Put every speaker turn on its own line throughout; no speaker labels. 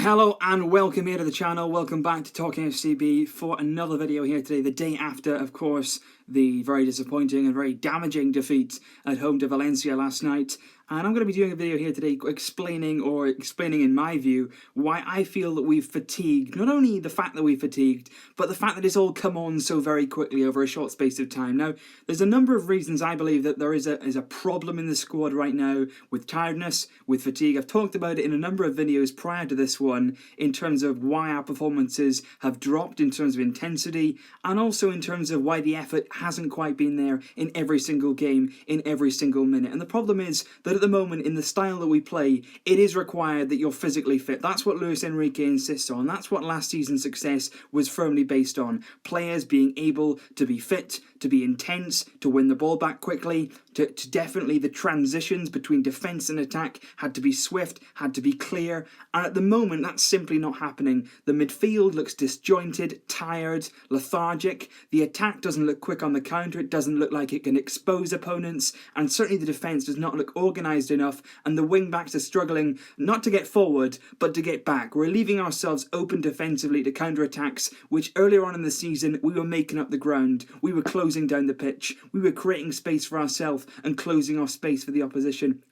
Hello and welcome here to the channel, welcome back to Talking FCB for another video here today, the day after, of course, the very disappointing and very damaging defeat at home to Valencia last night. And I'm going to be doing a video here today explaining in my view why I feel that we've fatigued, not only the fact that we've fatigued, but the fact that it's all come on so very quickly over a short space of time. Now, there's a number of reasons I believe that there is a problem in the squad right now with tiredness, with fatigue. I've talked about it in a number of videos prior to this one in terms of why our performances have dropped in terms of intensity and also in terms of why the effort hasn't quite been there in every single game, in every single minute. And the problem is that at the moment, in the style that we play, it is required that you're physically fit. That's what Luis Enrique insists on. That's what last season's success was firmly based on. Players being able to be fit, to be intense, to win the ball back quickly, to definitely the transitions between defence and attack had to be swift, had to be clear, and at the moment that's simply not happening. The midfield looks disjointed, tired, lethargic, the attack doesn't look quick on the counter, it doesn't look like it can expose opponents, and certainly the defence does not look organised enough, and the wing-backs are struggling not to get forward, but to get back. We're leaving ourselves open defensively to counter-attacks, which earlier on in the season we were making up the ground, we were closing down the pitch, we were creating space for ourselves and closing off space for the opposition.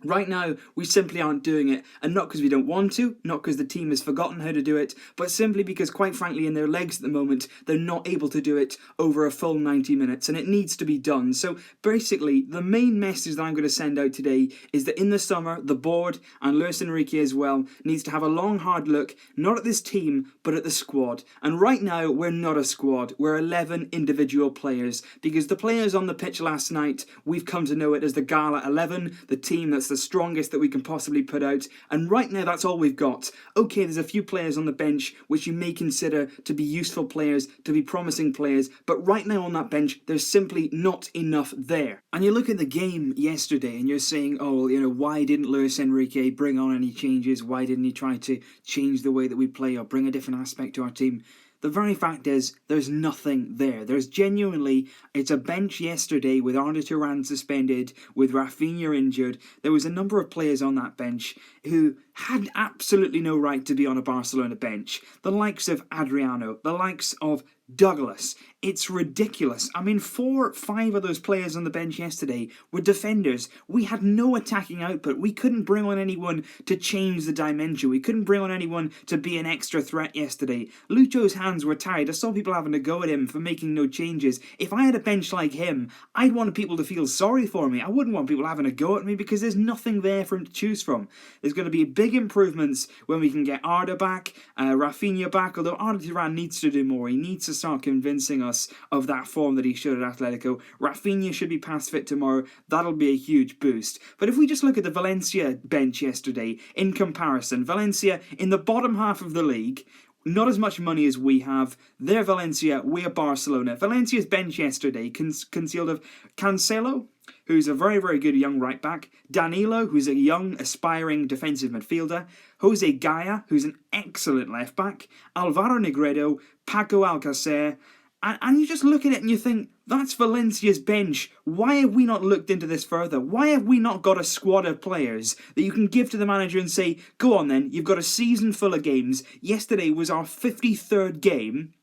Right now, we simply aren't doing it, and not because we don't want to, not because the team has forgotten how to do it, but simply because, quite frankly, in their legs at the moment, they're not able to do it over a full 90 minutes, and it needs to be done. So, basically, the main message that I'm going to send out today is that in the summer, the board, and Luis Enrique as well, needs to have a long, hard look, not at this team, but at the squad. And right now, we're not a squad, we're 11 individual players, because the players on the pitch last night, we've come to know it as the Gala 11, the team that's the strongest that we can possibly put out, and right now that's all we've got. Okay, there's a few players on the bench which you may consider to be useful players, to be promising players, but right now on that bench there's simply not enough there. And you look at the game yesterday and you're saying, oh, well, why didn't Luis Enrique bring on any changes? Why didn't he try to change the way that we play or bring a different aspect to our team? The very fact is, there's nothing there. There's genuinely, it's a bench yesterday with Arda Turan suspended, with Rafinha injured. There was a number of players on that bench who had absolutely no right to be on a Barcelona bench. The likes of Adriano, the likes of Douglas. It's ridiculous. I mean, 4 or 5 of those players on the bench yesterday were defenders. We had no attacking output. We couldn't bring on anyone to change the dimension. We couldn't bring on anyone to be an extra threat yesterday. Lucho's hands were tied. I saw people having a go at him for making no changes. If I had a bench like him, I'd want people to feel sorry for me. I wouldn't want people having a go at me because there's nothing there for him to choose from. There's going to be big improvements when we can get Arda back, Rafinha back, although Arda Turan needs to do more. He needs to start convincing us of that form that he showed at Atletico. Rafinha should be past fit tomorrow. That'll be a huge boost. But if we just look at the Valencia bench yesterday, in comparison, Valencia in the bottom half of the league, not as much money as we have. They're Valencia, we're Barcelona. Valencia's bench yesterday concealed of Cancelo, who's a very, very good young right-back, Danilo, who's a young, aspiring defensive midfielder, Jose Gaya, who's an excellent left-back, Alvaro Negredo, Paco Alcacer, and you just look at it and you think, that's Valencia's bench. Why have we not looked into this further? Why have we not got a squad of players that you can give to the manager and say, go on then, you've got a season full of games. Yesterday was our 53rd game.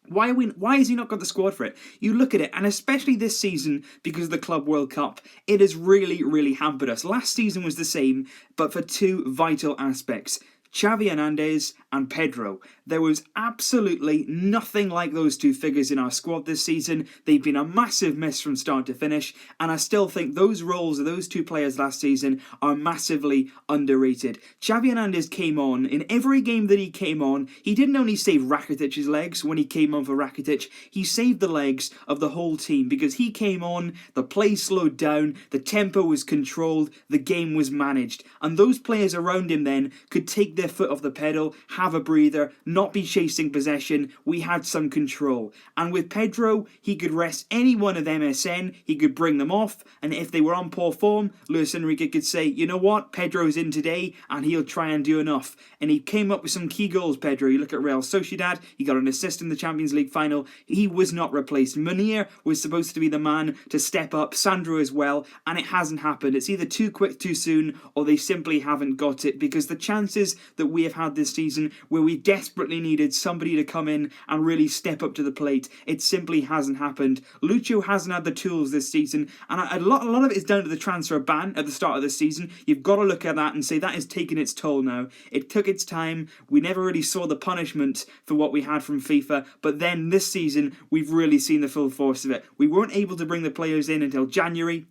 Why has he not got the squad for it? You look at it, and especially this season, because of the Club World Cup, it has really, really hampered us. Last season was the same, but for 2 vital aspects. Xavi Hernandez and Pedro. There was absolutely nothing like those 2 figures in our squad this season. They've been a massive miss from start to finish, and I still think those roles of those 2 players last season are massively underrated. Xavi Hernandez came on. In every game that he came on, he didn't only save Rakitic's legs when he came on for Rakitic, he saved the legs of the whole team, because he came on, the play slowed down, the tempo was controlled, the game was managed, and those players around him then could take their foot off the pedal, have a breather, not be chasing possession. We had some control. And with Pedro, he could rest any one of MSN, he could bring them off, and if they were on poor form, Luis Enrique could say, you know what, Pedro's in today, and he'll try and do enough. And he came up with some key goals, Pedro. You look at Real Sociedad, he got an assist in the Champions League final. He was not replaced. Munir was supposed to be the man to step up, Sandro as well, and it hasn't happened. It's either too quick too soon, or they simply haven't got it, because the chances that we have had this season where we desperately needed somebody to come in and really step up to the plate. It simply hasn't happened. Lucho hasn't had the tools this season, and a lot of it is down to the transfer ban at the start of the season. You've got to look at that and say that is taking its toll now. It took its time. We never really saw the punishment for what we had from FIFA, but then this season we've really seen the full force of it. We weren't able to bring the players in until January.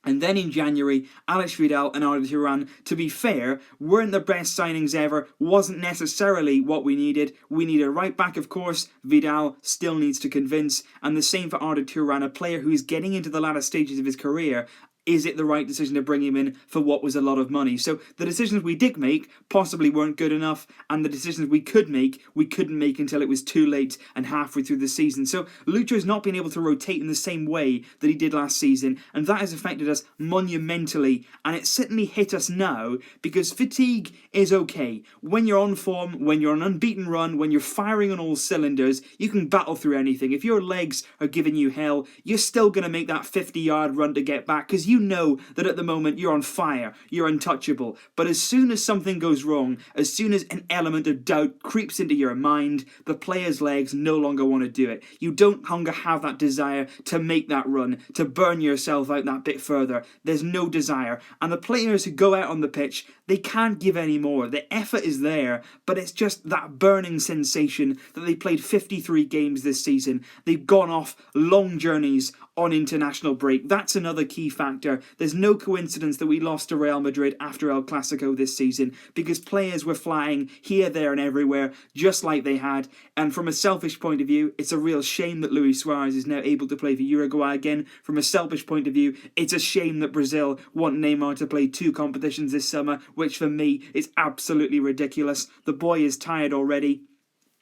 And then in January, Alex Vidal and Arda Turan, to be fair, weren't the best signings ever, wasn't necessarily what we needed. We need a right back, of course. Vidal still needs to convince. And the same for Arda Turan, a player who is getting into the latter stages of his career. Is it the right decision to bring him in for what was a lot of money? So the decisions we did make possibly weren't good enough, and the decisions we could make, we couldn't make until it was too late and halfway through the season. So Lucho's not been able to rotate in the same way that he did last season, and that has affected us monumentally, and it certainly hit us now, because fatigue is okay. When you're on form, when you're on an unbeaten run, when you're firing on all cylinders, you can battle through anything. If your legs are giving you hell, you're still going to make that 50-yard run to get back, because you know that at the moment you're on fire, you're untouchable. But as soon as something goes wrong, as soon as an element of doubt creeps into your mind, the player's legs no longer want to do it. You don't longer have that desire to make that run, to burn yourself out that bit further. There's no desire. And the players who go out on the pitch, they can't give any more. The effort is there, but it's just that burning sensation that they played 53 games this season. They've gone off long journeys on international break. That's another key factor. There's no coincidence that we lost to Real Madrid after El Clasico this season, because players were flying here, there and everywhere, just like they had. And from a selfish point of view, it's a real shame that Luis Suarez is now able to play for Uruguay again. From a selfish point of view, it's a shame that Brazil want Neymar to play 2 competitions this summer, which for me is absolutely ridiculous. The boy is tired already.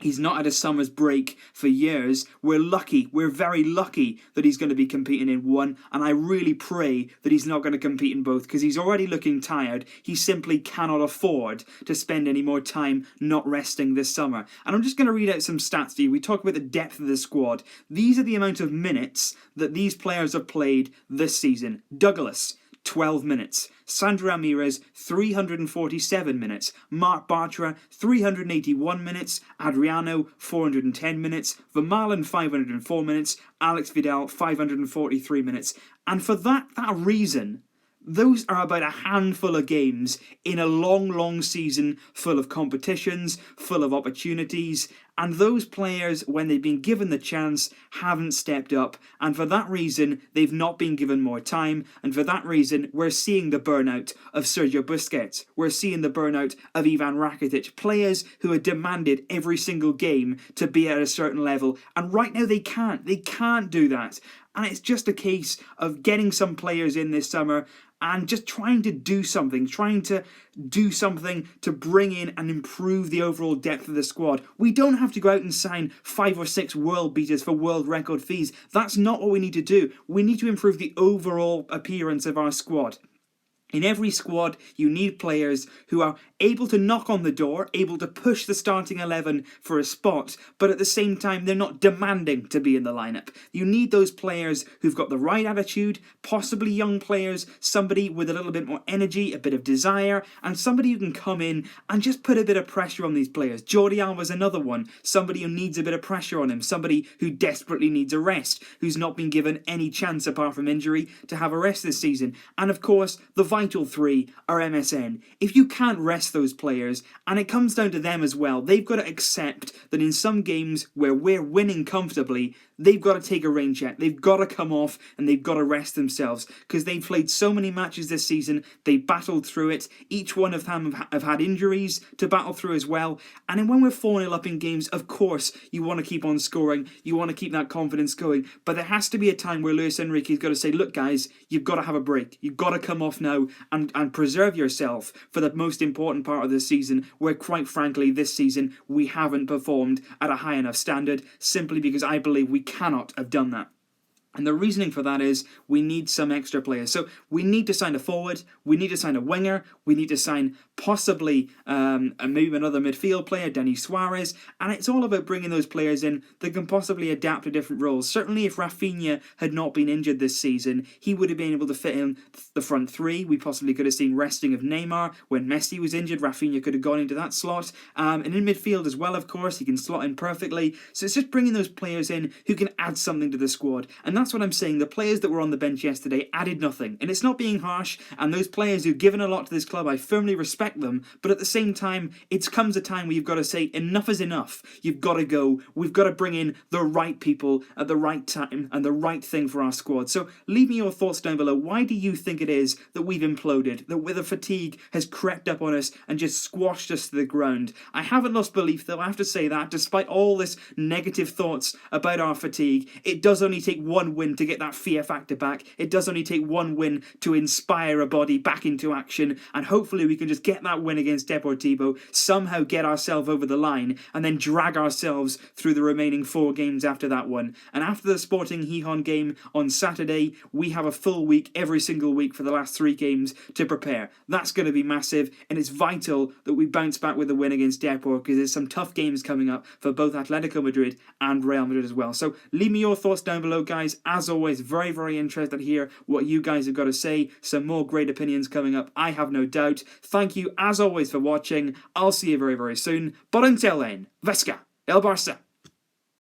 He's not had a summer's break for years. We're very lucky that he's going to be competing in one, and I really pray that he's not going to compete in both, because he's already looking tired. He simply cannot afford to spend any more time not resting this summer. And I'm just going to read out some stats to you. We talk about the depth of the squad. These are the amount of minutes that these players have played this season. Douglas, 12 minutes. Sandro Ramirez, 347 minutes. Marc Bartra, 381 minutes. Adriano, 410 minutes. Vermaelen, 504 minutes. Alex Vidal, 543 minutes. And for that reason, those are about a handful of games in a long season full of competitions, full of opportunities, and those players, when they've been given the chance, haven't stepped up, and for that reason, they've not been given more time, and for that reason, we're seeing the burnout of Sergio Busquets, we're seeing the burnout of Ivan Rakitic, players who are demanded every single game to be at a certain level, and right now they can't do that. And it's just a case of getting some players in this summer and just trying to do something to bring in and improve the overall depth of the squad. We don't have to go out and sign 5 or 6 world beaters for world record fees. That's not what we need to do. We need to improve the overall appearance of our squad. In every squad, you need players who are able to knock on the door, able to push the starting 11 for a spot, but at the same time, they're not demanding to be in the lineup. You need those players who've got the right attitude, possibly young players, somebody with a little bit more energy, a bit of desire, and somebody who can come in and just put a bit of pressure on these players. Jordi Alba's another one, somebody who needs a bit of pressure on him, somebody who desperately needs a rest, who's not been given any chance apart from injury to have a rest this season. And of course, the vital 3 are MSN. If you can't rest those players, and it comes down to them as well, they've got to accept that in some games where we're winning comfortably, they've got to take a rain check. They've got to come off and they've got to rest themselves, because they've played so many matches this season. They battled through it. Each one of them have had injuries to battle through as well. And then when we're 4-0 up in games, of course, you want to keep on scoring. You want to keep that confidence going. But there has to be a time where Luis Enrique's got to say, look guys, you've got to have a break. You've got to come off now and preserve yourself for the most important part of the season, where quite frankly this season we haven't performed at a high enough standard, simply because I believe we cannot have done that. And the reasoning for that is we need some extra players. So we need to sign a forward, we need to sign a winger, we need to sign possibly maybe another midfield player, Denis Suarez, and it's all about bringing those players in that can possibly adapt to different roles. Certainly if Rafinha had not been injured this season, he would have been able to fit in the front three. We possibly could have seen resting of Neymar. When Messi was injured, Rafinha could have gone into that slot. And in midfield as well, of course, he can slot in perfectly. So it's just bringing those players in who can add something to the squad. And that's what I'm saying. The players that were on the bench yesterday added nothing. And it's not being harsh. And those players who've given a lot to this club, I firmly respect them. But at the same time, it comes a time where you've got to say enough is enough. You've got to go. We've got to bring in the right people at the right time and the right thing for our squad. So leave me your thoughts down below. Why do you think it is that we've imploded, that the fatigue has crept up on us and just squashed us to the ground? I haven't lost belief, though, I have to say that, despite all this negative thoughts about our fatigue, it does only take one win to get that fear factor back. It does only take one win to inspire a body back into action, and hopefully we can just get that win against Deportivo, somehow get ourselves over the line, and then drag ourselves through the remaining 4 games after that one. And after the Sporting Gijón game on Saturday, we have a full week every single week for the last 3 games to prepare. That's going to be massive, and it's vital that we bounce back with a win against Depor, because there's some tough games coming up for both Atletico Madrid and Real Madrid as well. So leave me your thoughts down below, guys. As always, very, very interested to hear what you guys have got to say. Some more great opinions coming up, I have no doubt. Thank you, as always, for watching. I'll see you very, very soon. But until then, Vesca, El Barça.